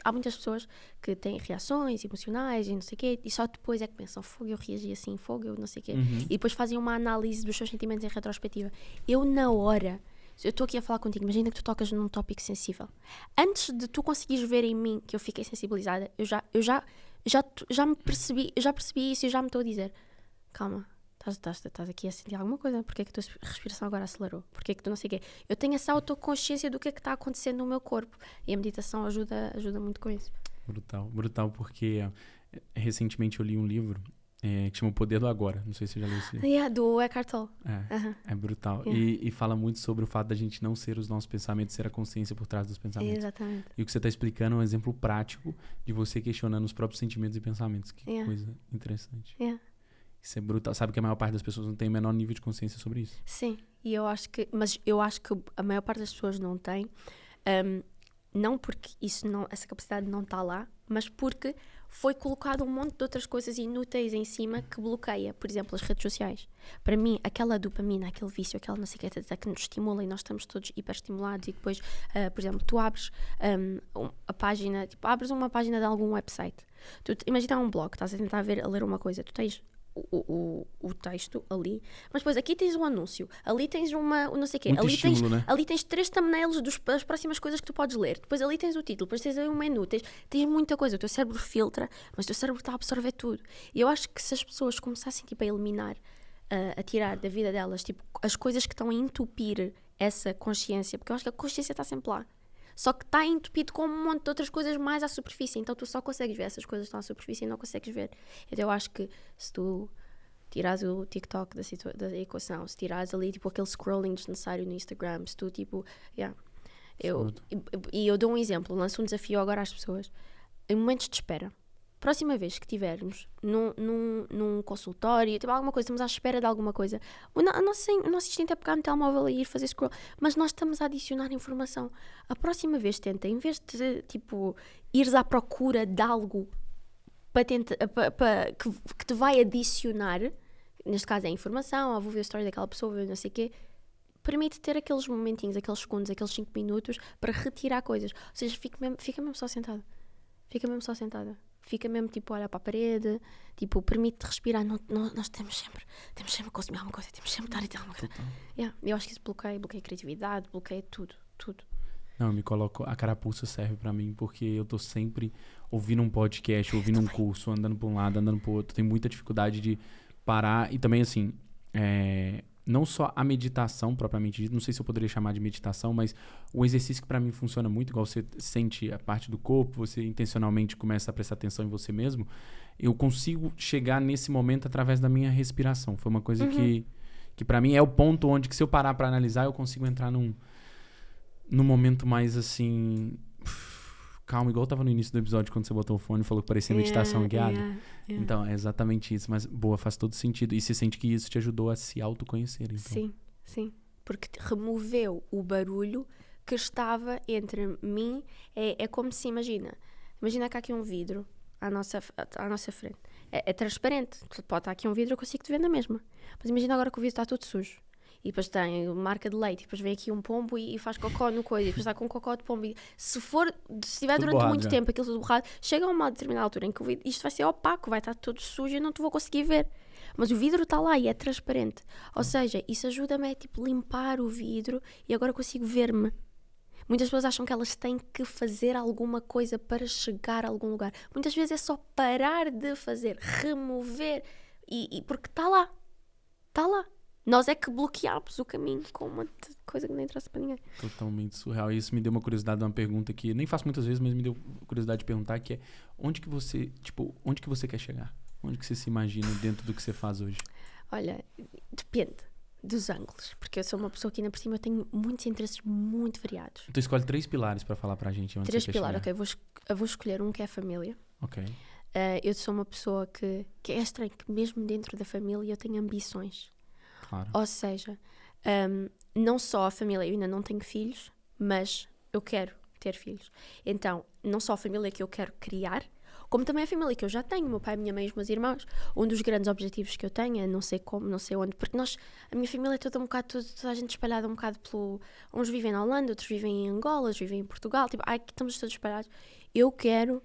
há muitas pessoas que têm reações emocionais e não sei o quê, e só depois é que pensam, fogo, eu reagi assim, fogo, eu não sei o quê. E depois fazem uma análise dos seus sentimentos em retrospectiva. Eu, na hora, eu estou aqui a falar contigo, imagina que tu tocas num tópico sensível. Antes de tu conseguires ver em mim que eu fiquei sensibilizada, eu já percebi isso e já me estou a dizer, calma, estás aqui a sentir alguma coisa, porque é que a tua respiração agora acelerou, porque é que tu não sei o quê. Eu tenho essa autoconsciência do que é que está acontecendo no meu corpo e a meditação ajuda muito com isso. Brutal, porque recentemente eu li um livro que chama O Poder do Agora, não sei se você já leu esse. Do Eckhart Tolle. É brutal. E fala muito sobre o fato da gente não ser os nossos pensamentos, ser a consciência por trás dos pensamentos. Exatamente. E o que você está explicando é um exemplo prático de você questionando os próprios sentimentos e pensamentos. Que coisa interessante. Isso é brutal. Sabe que a maior parte das pessoas não tem o menor nível de consciência sobre isso. Sim, e eu acho que a maior parte das pessoas não tem, não porque essa capacidade não está lá, mas porque foi colocado um monte de outras coisas inúteis em cima que bloqueia. Por exemplo, as redes sociais. Para mim, aquela dopamina, aquele vício, aquela não sei o que nos estimula e nós estamos todos hiperestimulados e depois, por exemplo, tu abres a página, abres uma página de algum website. Imagina um blog, estás a tentar a ler uma coisa, tu tens o texto ali, mas depois aqui tens um anúncio, ali tens não sei o quê, ali tens 3 thumbnails das próximas coisas que tu podes ler, depois ali tens o título, depois tens aí um menu, tens muita coisa, o teu cérebro filtra, mas o teu cérebro está a absorver tudo. E eu acho que se as pessoas começassem a eliminar, a tirar da vida delas as coisas que estão a entupir essa consciência, porque eu acho que a consciência está sempre lá, Só que está entupido com um monte de outras coisas mais à superfície. Então tu só consegues ver essas coisas que estão à superfície e não consegues ver. Então eu acho que se tu tirares o TikTok da equação, se tirares ali tipo aquele scrolling desnecessário no Instagram, se tu tipo... E eu dou um exemplo, lanço um desafio agora às pessoas. Em momentos de espera, próxima vez que tivermos num consultório, tipo alguma coisa, estamos à espera de alguma coisa, o nosso instinto é pegar no telemóvel e ir fazer scroll, mas nós estamos a adicionar informação. A próxima vez tenta, em vez de tipo ires à procura de algo que te vai adicionar, neste caso é a informação, vou ver a história daquela pessoa, vou ver não sei o quê, permite ter aqueles momentinhos, aqueles segundos, aqueles 5 minutos para retirar coisas. Ou seja, fica mesmo só sentada. Fica mesmo tipo a olhar para a parede, tipo, permite respirar. Nós temos sempre a consumir alguma coisa, temos sempre a estar a alguma coisa. Eu acho que isso bloqueia a criatividade, bloqueia tudo. Não, eu me coloco, a carapuça serve pra mim porque eu tô sempre ouvindo um podcast, ouvindo um curso, andando pra um lado, andando pro outro. Tenho muita dificuldade de parar e também assim, não só a meditação propriamente dita, não sei se eu poderia chamar de meditação, mas o exercício que pra mim funciona muito, igual você sente a parte do corpo, você intencionalmente começa a prestar atenção em você mesmo, eu consigo chegar nesse momento através da minha respiração. Foi uma coisa que pra mim é o ponto onde que se eu parar pra analisar, eu consigo entrar num momento mais assim, calmo, igual tava no início do episódio quando você botou o fone e falou que parecia meditação guiada. Então, é exatamente isso. Mas, boa, faz todo sentido. E você sente que isso te ajudou a se autoconhecer, então. Sim. Porque removeu o barulho que estava entre mim. É como se, imagina que há aqui um vidro à nossa frente. É transparente. Pode estar aqui um vidro, eu consigo te ver na mesma. Mas imagina agora que o vidro está todo sujo. E depois tem marca de leite, e depois vem aqui um pombo e faz cocó no coisa, e depois está com cocó de pombo. E se estiver durante borrado, muito tempo aquilo tudo borrado, chega a uma determinada altura em que isto vai ser opaco, vai estar todo sujo e eu não te vou conseguir ver. Mas o vidro está lá e é transparente. Ou seja, isso ajuda-me a tipo, limpar o vidro e agora consigo ver-me. Muitas pessoas acham que elas têm que fazer alguma coisa para chegar a algum lugar. Muitas vezes é só parar de fazer, remover, porque está lá. Está lá. Nós é que bloqueámos o caminho com uma coisa que não interessa para ninguém. Totalmente surreal. E isso me deu uma curiosidade, uma pergunta que eu nem faço muitas vezes, mas me deu curiosidade de perguntar, que é onde que você quer chegar? Onde que você se imagina dentro do que você faz hoje? Olha, depende dos ângulos, porque eu sou uma pessoa que ainda por cima eu tenho muitos interesses muito variados. Então escolhe 3 pilares para falar pra gente onde 3 você pilares, quer chegar. ok. Eu vou escolher um que é a família. Ok. Eu sou uma pessoa que é estranho, que mesmo dentro da família eu tenho ambições. Claro. Ou seja, não só a família, eu ainda não tenho filhos, mas eu quero ter filhos. Então, não só a família que eu quero criar, como também a família que eu já tenho, meu pai, minha mãe e os meus irmãos. Um dos grandes objetivos que eu tenho é não sei como, não sei onde, porque a minha família é toda um bocado, toda a gente espalhada um bocado uns vivem na Holanda, outros vivem em Angola, outros vivem em Portugal, tipo, estamos todos espalhados. Eu quero,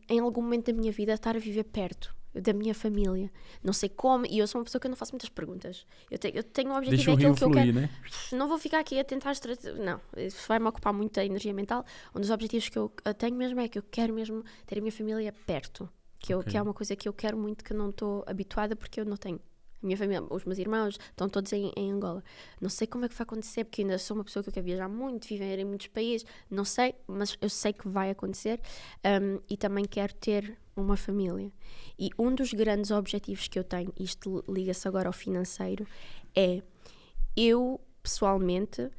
em algum momento da minha vida, estar a viver perto da minha família, não sei como, e eu sou uma pessoa que eu não faço muitas perguntas. Eu tenho um objetivo, é aquilo que eu quero. Né? Não vou ficar aqui a tentar não, isso vai-me ocupar muita energia mental. Um dos objetivos que eu tenho mesmo é que eu quero mesmo ter a minha família perto, que é uma coisa que eu quero muito, que eu não estou habituada porque eu não tenho. A minha família, os meus irmãos estão todos em Angola. Não sei como é que vai acontecer, porque ainda sou uma pessoa que eu quero viajar muito, viver em muitos países, não sei, mas eu sei que vai acontecer, e também quero ter uma família. E um dos grandes objetivos que eu tenho, isto liga-se agora ao financeiro, é eu, pessoalmente,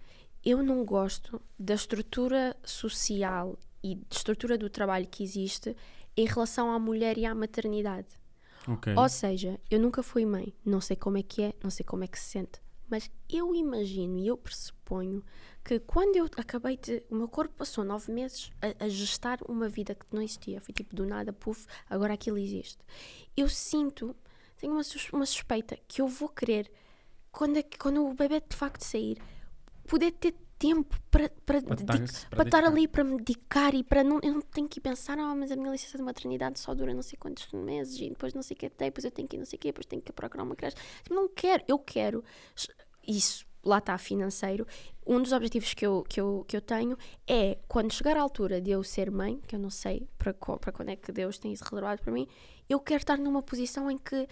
eu não gosto da estrutura social e da estrutura do trabalho que existe em relação à mulher e à maternidade. Okay. Ou seja, eu nunca fui mãe, não sei como é que é, não sei como é que se sente, mas eu imagino e eu pressuponho que quando eu acabei o meu corpo passou 9 meses a gestar uma vida que não existia, foi tipo do nada, puf, agora aquilo existe. Eu tenho uma suspeita que eu vou querer, quando o bebê de facto sair, poder ter tempo para estar ali, para me dedicar, e eu não tenho que pensar, mas a minha licença de maternidade só dura não sei quantos meses e depois não sei o que tem, depois eu tenho que ir não sei o que, depois tenho que procurar uma creche. Não quero, eu quero isso, lá está, financeiro. Um dos objetivos que eu tenho é, quando chegar à altura de eu ser mãe, que eu não sei para quando é que Deus tem isso reservado para mim, eu quero estar numa posição em que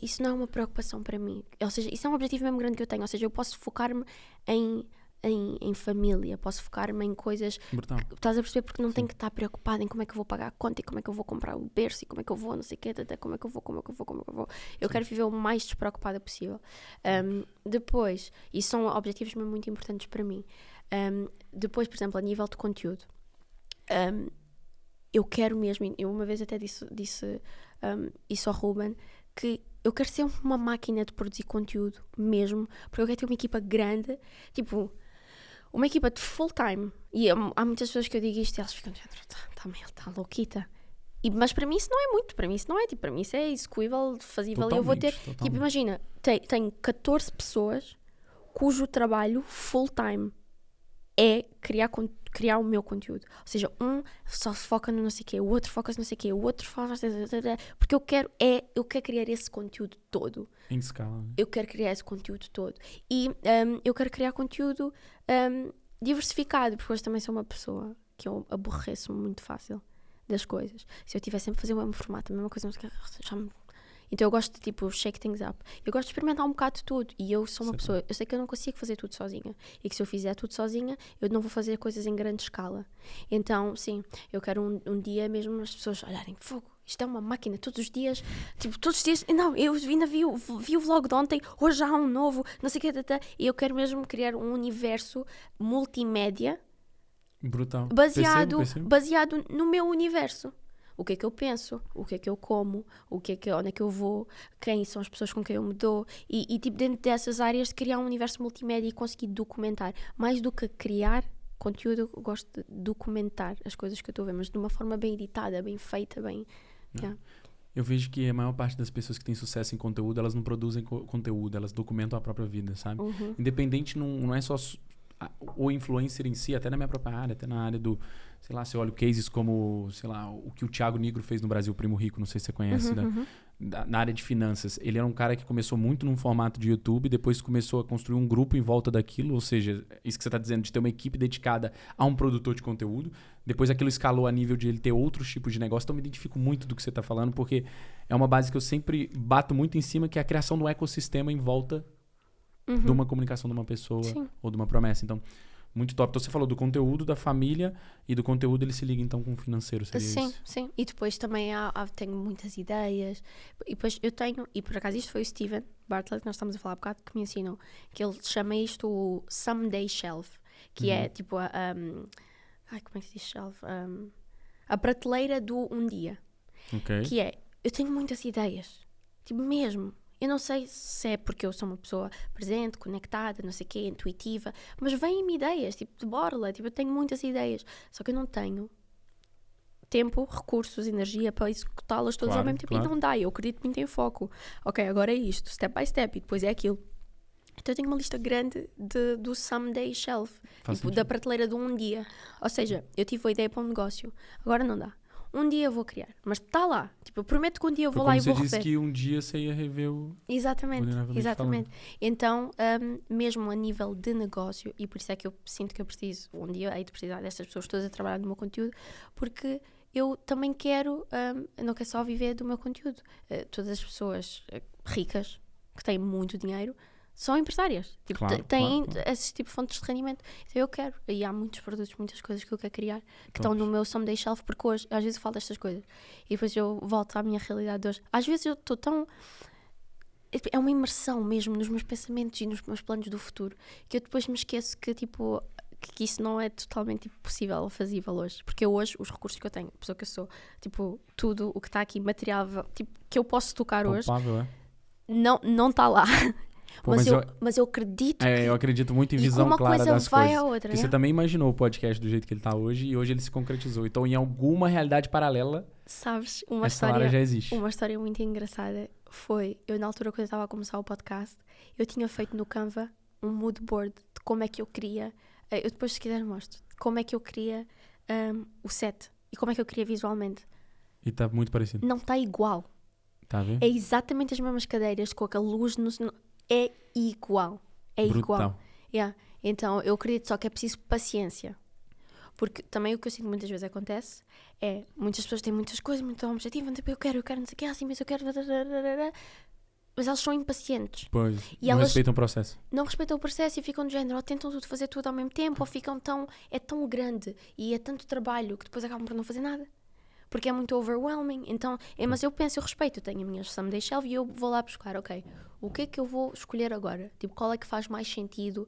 isso não é uma preocupação para mim. Ou seja, isso é um objetivo mesmo grande que eu tenho. Ou seja, eu posso focar-me em em família, posso focar-me em coisas que, estás a perceber, porque não tenho que estar preocupada em como é que eu vou pagar a conta e como é que eu vou comprar o berço e como é que eu vou, não sei o quê, como é que eu vou. Eu quero viver o mais despreocupada possível. Depois, e são objetivos mesmo muito importantes para mim. Depois, por exemplo, a nível de conteúdo, eu quero mesmo, eu uma vez até disse isso ao Ruben, que eu quero ser uma máquina de produzir conteúdo mesmo, porque eu quero ter uma equipa grande, tipo, uma equipa de full time. E há muitas pessoas que eu digo isto e elas ficam dizendo, está louquita. Mas para mim isso não é muito, para mim isso não é, tipo, para mim isso é execuível, fazível. E eu vou ter, tipo, imagina, tenho 14 pessoas cujo trabalho full time é criar o meu conteúdo. Ou seja, um só se foca no não sei o quê, o outro foca-se no não sei o quê, o outro faz... Porque eu quero criar esse conteúdo todo. Em escala. Né? Eu quero criar esse conteúdo todo. E eu quero criar conteúdo diversificado, porque hoje também sou uma pessoa que eu aborreço-me muito fácil das coisas. Se eu tivesse sempre a fazer o mesmo formato, a mesma coisa, já me... Então eu gosto de, tipo, shake things up. Eu gosto de experimentar um bocado de tudo. E eu sou uma pessoa... Eu sei que eu não consigo fazer tudo sozinha. E que se eu fizer tudo sozinha, eu não vou fazer coisas em grande escala. Então, sim, eu quero um dia mesmo as pessoas olharem, fogo, isto é uma máquina, todos os dias. Tipo, todos os dias... Não, eu ainda vi o vlog de ontem, hoje já há um novo, não sei o que. E eu quero mesmo criar um universo multimédia. Brutal. Baseado no meu universo. O que é que eu penso, o que é que eu como, onde é que eu vou, quem são as pessoas com quem eu me dou e tipo, dentro dessas áreas de criar um universo multimédia e conseguir documentar. Mais do que criar conteúdo, eu gosto de documentar as coisas que eu estou a ver, mas de uma forma bem editada, bem feita, bem... Yeah. Eu vejo que a maior parte das pessoas que têm sucesso em conteúdo, elas não produzem conteúdo, elas documentam a própria vida, sabe? Uhum. Independente, não é só o influencer em si, até na minha própria área, até na área do... Sei lá, se eu olho cases como, sei lá, o que o Thiago Nigro fez no Brasil, Primo Rico, não sei se você conhece, na área de finanças. Ele era um cara que começou muito num formato de YouTube, depois começou a construir um grupo em volta daquilo, ou seja, isso que você está dizendo, de ter uma equipe dedicada a um produtor de conteúdo. Depois aquilo escalou a nível de ele ter outros tipos de negócio. Então eu me identifico muito do que você está falando, porque é uma base que eu sempre bato muito em cima, que é a criação de um ecossistema em volta de uma comunicação de uma pessoa ou de uma promessa. Então... Muito top. Então você falou do conteúdo, da família e do conteúdo ele se liga então com o financeiro, seria sim, isso? Sim. E depois também tenho muitas ideias. E depois eu tenho, e por acaso isto foi o Steven Bartlett, que nós estamos a falar há bocado, que me ensinou, que ele chama isto o Someday Shelf, que é tipo como é que se diz shelf? A prateleira do um dia. Okay. Que é, eu tenho muitas ideias. Tipo mesmo. Eu não sei se é porque eu sou uma pessoa presente, conectada, não sei o quê, intuitiva, mas vêm-me ideias, tipo, de borla, tipo, eu tenho muitas ideias, só que eu não tenho tempo, recursos, energia para executá-las todas ao mesmo tempo, e não dá, eu acredito muito em foco. Ok, agora é isto, step by step, e depois é aquilo. Então eu tenho uma lista grande do Someday Shelf, tipo, da prateleira de um dia. Ou seja, eu tive a ideia para um negócio, agora não dá. Um dia eu vou criar, mas está lá. Tipo, eu prometo que um dia eu vou lá e vou rever. Você disse que um dia você ia rever o... Exatamente. Então, mesmo a nível de negócio, e por isso é que eu sinto que eu preciso, um dia hei de precisar destas pessoas todas a trabalhar no meu conteúdo, porque eu também quero, eu não quero só viver do meu conteúdo. Todas as pessoas ricas, que têm muito dinheiro, são empresárias, tipo, têm esses tipo de fontes de rendimento. Então eu quero, e há muitos produtos, muitas coisas que eu quero criar que estão no meu Someday Shelf, porque hoje, às vezes eu falo destas coisas e depois eu volto à minha realidade de hoje. Às vezes eu estou tão... É uma imersão mesmo nos meus pensamentos e nos meus planos do futuro, que eu depois me esqueço que tipo... que isso não é totalmente tipo, possível ou fazível hoje, porque eu hoje, os recursos que eu tenho, a pessoa que eu sou, tipo, tudo o que está aqui material, tipo, que eu posso tocar palpável, hoje, não está lá. Pô, mas eu acredito que... eu acredito muito em visão clara das coisas. A outra, porque você também imaginou o podcast do jeito que ele está hoje e hoje ele se concretizou. Então, em alguma realidade paralela, sabes, essa área já existe. Uma história muito engraçada foi, eu na altura quando eu estava a começar o podcast, eu tinha feito no Canva um mood board de como é que eu queria, eu depois se quiser mostro, como é que eu queria o set e como é que eu queria visualmente. E está muito parecido. Não está igual. Está a ver? É exatamente as mesmas cadeiras com aquela luz é igual. É brutal. Igual. Yeah. Então, eu acredito só que é preciso paciência. Porque também o que eu sinto muitas vezes acontece é, muitas pessoas têm muitas coisas, muito objetivas, tipo, eu quero, não sei o que, assim, mas eu quero... Mas elas são impacientes. Pois, e não respeitam o processo. Não respeitam o processo e ficam de género, ou tentam fazer tudo ao mesmo tempo, ou ficam é tão grande e é tanto trabalho que depois acabam por não fazer nada. Porque é muito overwhelming. Então, mas eu respeito, eu tenho a minha someday shelf e eu vou lá buscar, ok, o que é que eu vou escolher agora? Tipo, qual é que faz mais sentido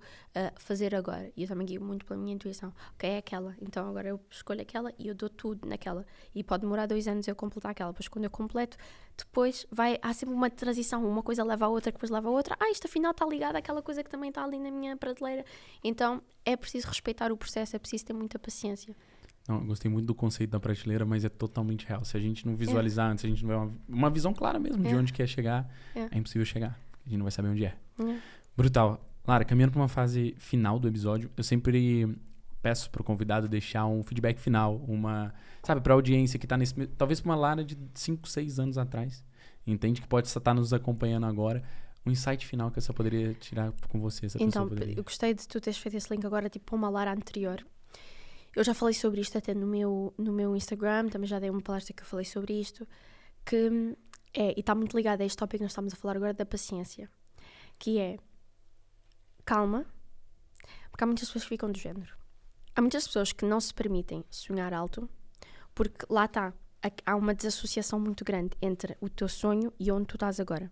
fazer agora? E eu também guio muito pela minha intuição. Ok, é aquela. Então agora eu escolho aquela e eu dou tudo naquela. E pode demorar 2 anos eu completar aquela. Depois quando eu completo, depois há sempre uma transição. Uma coisa leva a outra, que depois leva a outra. Isto afinal está ligado àquela coisa que também está ali na minha prateleira. Então é preciso respeitar o processo, é preciso ter muita paciência. Não, eu gostei muito do conceito da prateleira, mas é totalmente real. Se a gente não visualizar antes, se a gente não tiver uma visão clara mesmo de onde quer chegar, é impossível chegar. A gente não vai saber onde é. Brutal. Lara, caminhando para uma fase final do episódio, eu sempre peço pro convidado deixar um feedback final, sabe, pra audiência que tá talvez pra uma Lara de 5, 6 anos atrás, entende? Que pode estar nos acompanhando agora. Um insight final que você poderia tirar com você, essa pessoa poderia. Eu gostei de tu teres feito esse link agora, tipo, uma Lara anterior. Eu já falei sobre isto até no meu Instagram, também já dei uma palestra que eu falei sobre isto, e está muito ligado a este tópico que nós estamos a falar agora da paciência, que é calma, porque há muitas pessoas que ficam do género. Há muitas pessoas que não se permitem sonhar alto, porque lá está, há uma desassociação muito grande entre o teu sonho e onde tu estás agora.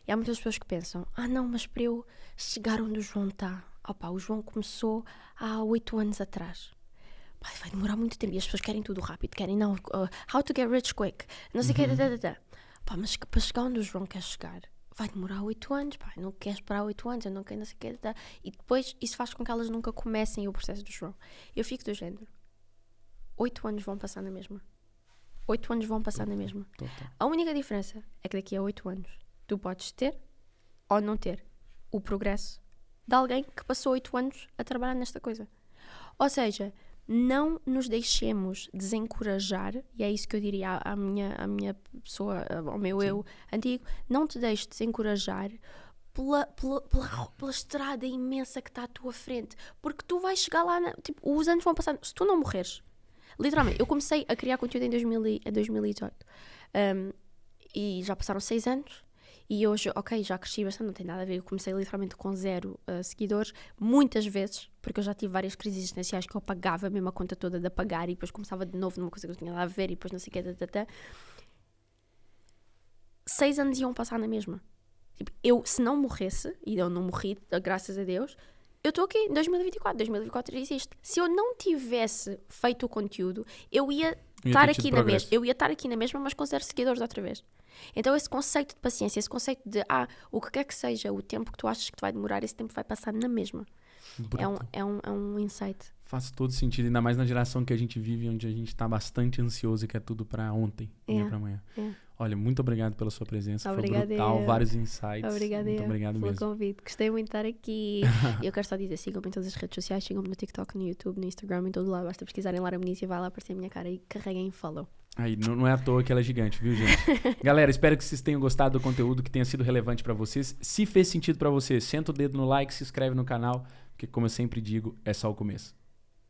E há muitas pessoas que pensam, não, mas para eu chegar onde o João está, o João começou há 8 anos atrás. Vai demorar muito tempo e as pessoas querem tudo rápido, querem não, how to get rich quick, não sei o que, mas para chegar onde o João quer chegar vai demorar 8 anos, não quer esperar 8 anos, eu não quero, não sei o que, e depois isso faz com que elas nunca comecem o processo do João. Eu fico do género, 8 anos vão passar na mesma. 8 anos vão passar na mesma. A única diferença é que daqui a 8 anos tu podes ter ou não ter o progresso de alguém que passou 8 anos a trabalhar nesta coisa. Ou seja, não nos deixemos desencorajar, e é isso que eu diria à minha pessoa, ao meu eu antigo, não te deixes desencorajar pela estrada imensa que está à tua frente, porque tu vais chegar lá, os anos vão passar, se tu não morreres, literalmente, eu comecei a criar conteúdo em 2018, e já passaram 6 anos, e hoje, já cresci bastante, não tem nada a ver, eu comecei literalmente com 0 seguidores, muitas vezes, porque eu já tive várias crises existenciais que eu pagava mesmo a conta toda de apagar e depois começava de novo numa coisa que eu tinha lá a ver e depois não sei o que, 6 anos iam passar na mesma. Tipo, eu, se não morresse, e eu não morri, graças a Deus, eu estou aqui em 2024 existe. Se eu não tivesse feito o conteúdo, eu ia estar aqui na mesma. Eu ia estar aqui na mesma, mas com 0 seguidores outra vez. Então esse conceito de paciência, esse conceito de o que quer que seja o tempo que tu achas que tu vai demorar, esse tempo vai passar na mesma. É um insight. Faz todo sentido, ainda mais na geração que a gente vive, onde a gente está bastante ansioso e quer tudo para ontem, não é para amanhã. Olha, muito obrigado pela sua presença. Obrigada. Foi brutal, vários insights. Obrigada muito obrigado pelo mesmo. convite. Gostei muito de estar aqui. E eu quero só dizer, sigam-me em todas as redes sociais, sigam-me no TikTok, no YouTube, no Instagram, em todo lado. Basta pesquisarem Lara Muniz e vai lá aparecer a minha cara e carreguem em follow. Aí, não é à toa que ela é gigante, viu, gente? Galera, espero que vocês tenham gostado do conteúdo, que tenha sido relevante pra vocês. Se fez sentido pra você, senta o dedo no like, se inscreve no canal, porque como eu sempre digo, é só o começo.